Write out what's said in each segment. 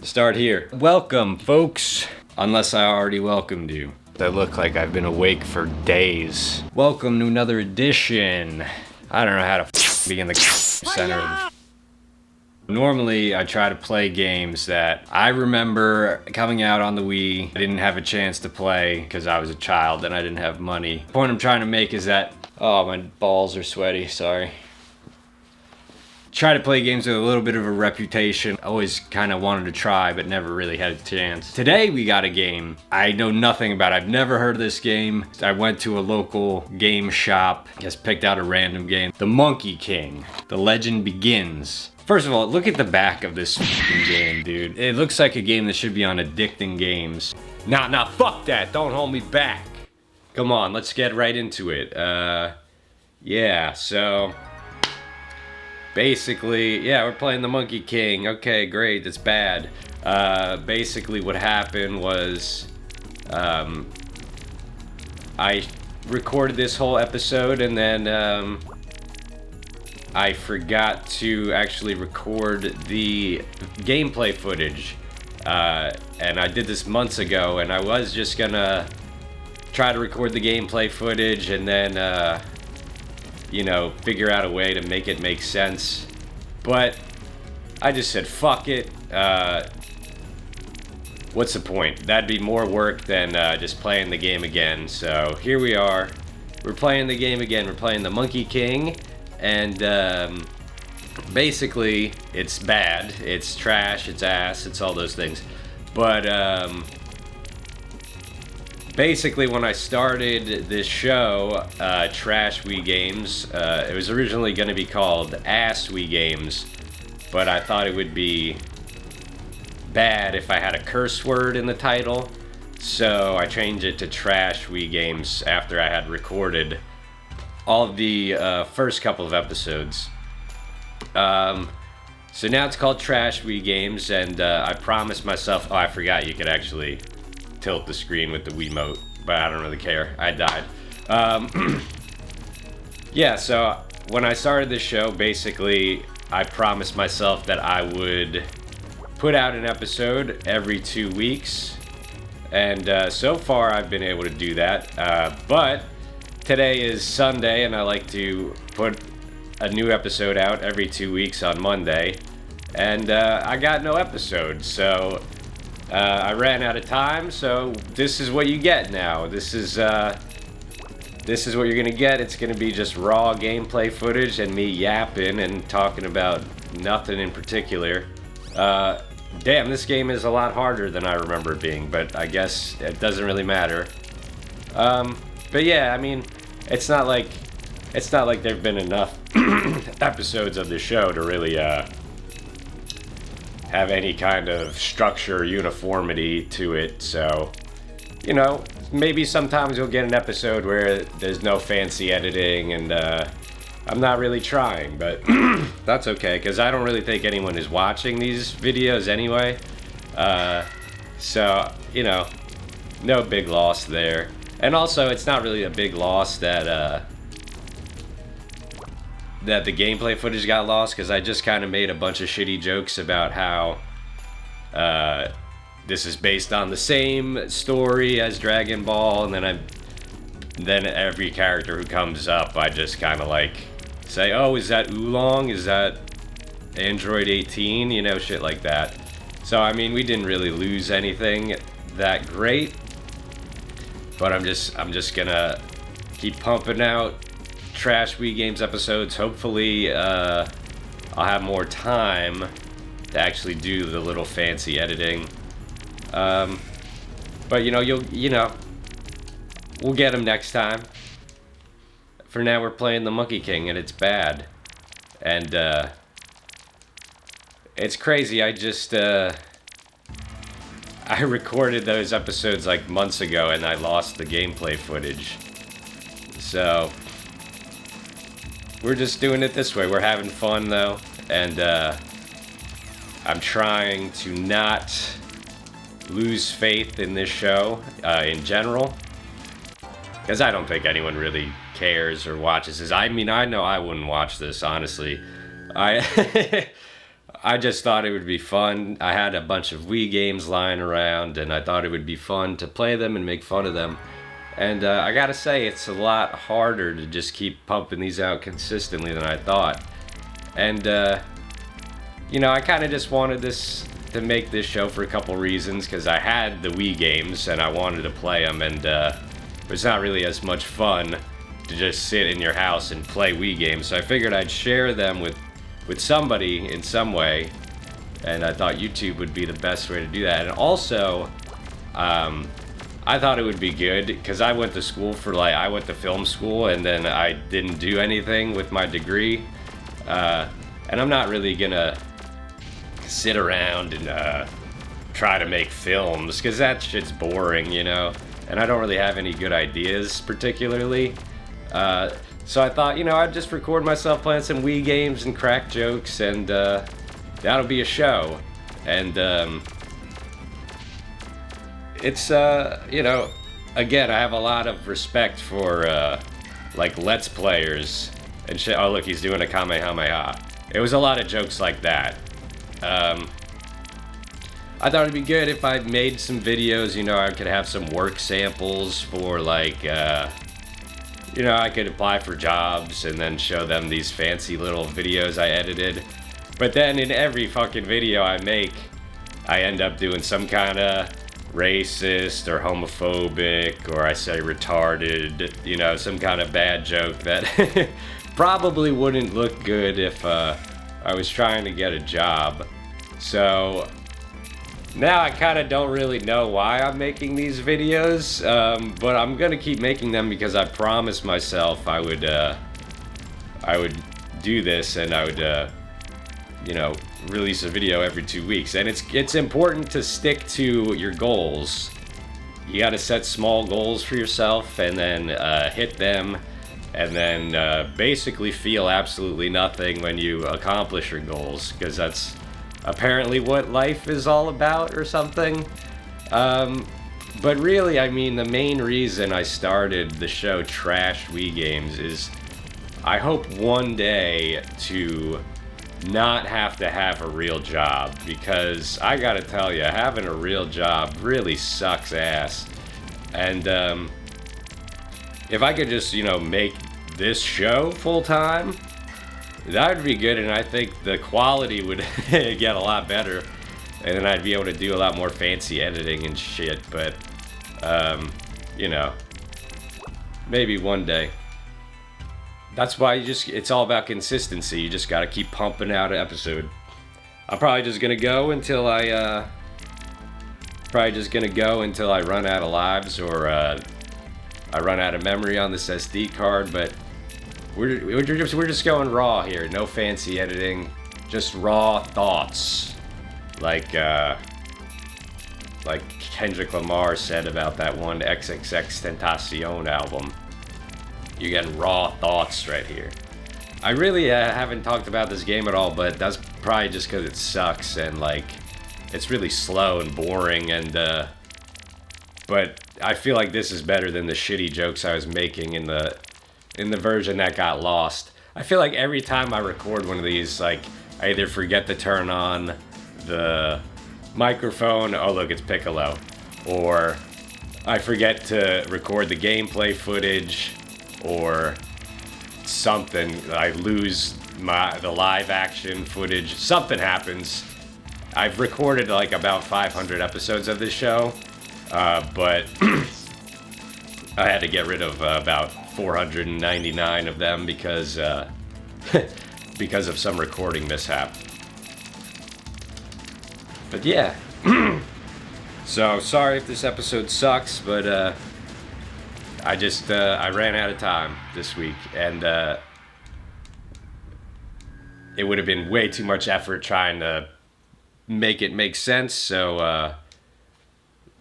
Start here. Welcome, folks. Unless I already welcomed you. I look like I've been awake for days. Welcome to another edition. I don't know how to be in the center of the... Normally, I try to play games that I remember coming out on the Wii. I didn't have a chance to play because I was a child and I didn't have money. The point I'm trying to make is that... Oh, my balls are sweaty, sorry. Try to play games with a little bit of a reputation. Always kind of wanted to try, but never really had a chance. Today we got a game I know nothing about. I've never heard of this game. I went to a local game shop, just picked out a random game. The Monkey King. The Legend Begins. First of all, look at the back of this game, dude. It looks like a game that should be on Addicting Games. Nah, fuck that. Don't hold me back. Come on, let's get right into it. Yeah, so... Basically, yeah, we're playing the Monkey King. Okay, great, that's bad. Basically what happened was, I recorded this whole episode and then, I forgot to actually record the gameplay footage. And I did this months ago, and I was just gonna try to record the gameplay footage and then, you know, figure out a way to make it make sense. But I just said, fuck it. What's the point? That'd be more work than just playing the game again. So here we are. We're playing the game again. We're playing the Monkey King. And basically, it's bad. It's trash. It's ass. It's all those things. But basically, when I started this show, Trash Wii Games, it was originally going to be called Ass Wii Games, but I thought it would be bad if I had a curse word in the title, so I changed it to Trash Wii Games after I had recorded all of the first couple of episodes. So now it's called Trash Wii Games, and I promised myself... Oh, I forgot you could actually... tilt the screen with the Wiimote, but I don't really care. I died. Yeah, so when I started this show, basically, I promised myself that I would put out an episode every 2 weeks, and so far I've been able to do that, but today is Sunday, and I like to put a new episode out every 2 weeks on Monday, and I got no episode, so... I ran out of time, so this is what you get now. This is what you're gonna get. It's gonna be just raw gameplay footage and me yapping and talking about nothing in particular. Damn, this game is a lot harder than I remember it being, but I guess it doesn't really matter. But yeah, I mean, it's not like there've been enough episodes of the show to really, have any kind of structure, uniformity to it, so, you know, maybe sometimes you'll get an episode where there's no fancy editing and I'm not really trying, but that's okay, because I don't really think anyone is watching these videos anyway, so, you know, no big loss there. And also, it's not really a big loss that the gameplay footage got lost, because I just kind of made a bunch of shitty jokes about how this is based on the same story as Dragon Ball, and then every character who comes up, I just kind of like say, oh, is that Oolong? Is that Android 18? You know, shit like that. So, I mean, we didn't really lose anything that great, but I'm just gonna keep pumping out Trash Wii Games episodes. Hopefully, I'll have more time to actually do the little fancy editing. But you know, we'll get them next time. For now, we're playing the Monkey King, and it's bad. And it's crazy. I recorded those episodes like months ago, and I lost the gameplay footage. So we're just doing it this way. We're having fun, though, and I'm trying to not lose faith in this show in general, because I don't think anyone really cares or watches this. I mean, I know I wouldn't watch this, honestly. I just thought it would be fun. I had a bunch of Wii games lying around, and I thought it would be fun to play them and make fun of them. And I gotta say, it's a lot harder to just keep pumping these out consistently than I thought. And, you know, I kind of just wanted to make this show for a couple reasons, because I had the Wii games and I wanted to play them, and it's not really as much fun to just sit in your house and play Wii games. So I figured I'd share them with somebody in some way, and I thought YouTube would be the best way to do that. And also, I thought it would be good because I went to school I went to film school, and then I didn't do anything with my degree, and I'm not really gonna sit around and try to make films, because that shit's boring, you know, and I don't really have any good ideas particularly. So I thought, you know, I'd just record myself playing some Wii games and crack jokes, and that'll be a show. And it's, you know, again, I have a lot of respect for, like, Let's Players and shit. Oh, look, he's doing a Kamehameha. It was a lot of jokes like that. I thought it'd be good if I made some videos, you know, I could have some work samples for, like, you know, I could apply for jobs and then show them these fancy little videos I edited. But then in every fucking video I make, I end up doing some kind of racist or homophobic, or I say retarded, you know, some kind of bad joke that probably wouldn't look good if I was trying to get a job. So now I kind of don't really know why I'm making these videos, but I'm gonna keep making them because I promised myself I would do this, and I would, you know, release a video every 2 weeks. And it's important to stick to your goals. You got to set small goals for yourself, and then hit them, and then basically feel absolutely nothing when you accomplish your goals, because that's apparently what life is all about or something. But really, I mean, the main reason I started the show Trash Wii Games is I hope one day to not have to have a real job, because I gotta tell you, having a real job really sucks ass. And if I could just, you know, make this show full time, that would be good, and I think the quality would get a lot better, and then I'd be able to do a lot more fancy editing and shit. But you know, maybe one day. That's why it's all about consistency. You just gotta keep pumping out an episode. I'm probably just gonna go until I run out of lives, or I run out of memory on this SD card. But we're just going raw here. No fancy editing, just raw thoughts, like Kendrick Lamar said about that one XXXTentacion album. You're getting raw thoughts right here. I really haven't talked about this game at all, but that's probably just because it sucks, and like it's really slow and boring, and but I feel like this is better than the shitty jokes I was making in the version that got lost. I feel like every time I record one of these, like, I either forget to turn on the microphone, oh look, it's Piccolo, or I forget to record the gameplay footage, or something. I lose the live action footage. Something happens. I've recorded like about 500 episodes of this show, but I had to get rid of about 499 of them because because of some recording mishap. But yeah. So sorry if this episode sucks, but I ran out of time this week, and it would have been way too much effort trying to make it make sense, so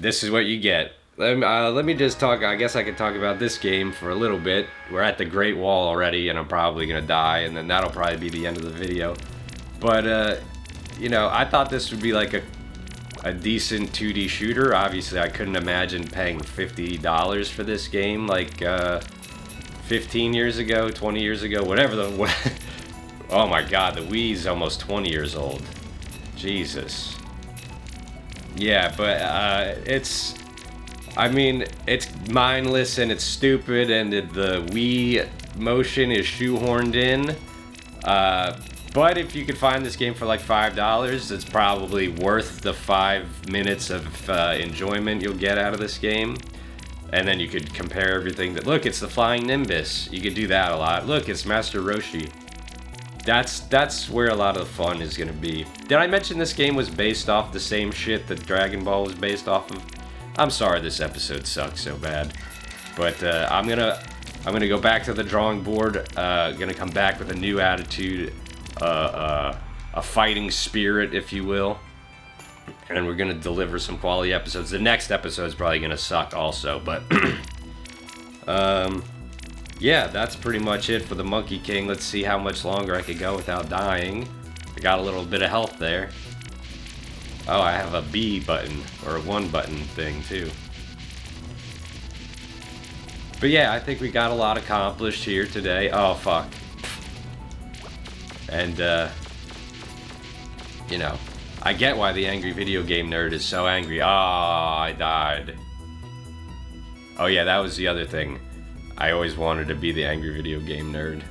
this is what you get. Let me just talk. I guess I could talk about this game for a little bit. We're at the Great Wall already, and I'm probably gonna die, and then that'll probably be the end of the video. But you know, I thought this would be like a decent 2D shooter. Obviously, I couldn't imagine paying $50 for this game like 15 years ago, 20 years ago, whatever the... Oh my god, the Wii's almost 20 years old. Jesus. Yeah, but it's mindless and it's stupid, and the Wii motion is shoehorned in. But if you could find this game for like $5, it's probably worth the 5 minutes of enjoyment you'll get out of this game. And then you could compare everything. Look, it's the Flying Nimbus. You could do that a lot. Look, it's Master Roshi. That's where a lot of the fun is going to be. Did I mention this game was based off the same shit that Dragon Ball was based off of? I'm sorry this episode sucks so bad. But I'm gonna go back to the drawing board. Gonna come back with a new attitude, a fighting spirit, if you will. And we're gonna deliver some quality episodes. The next episode is probably gonna suck also, but yeah, that's pretty much it for the Monkey King. Let's see how much longer I could go without dying. I got a little bit of health there. Oh, I have a B button, or a 1 button thing too. But yeah, I think we got a lot accomplished here today. Oh, fuck. And, you know, I get why the angry video game nerd is so angry. Ah, I died. Oh yeah, that was the other thing. I always wanted to be the angry video game nerd.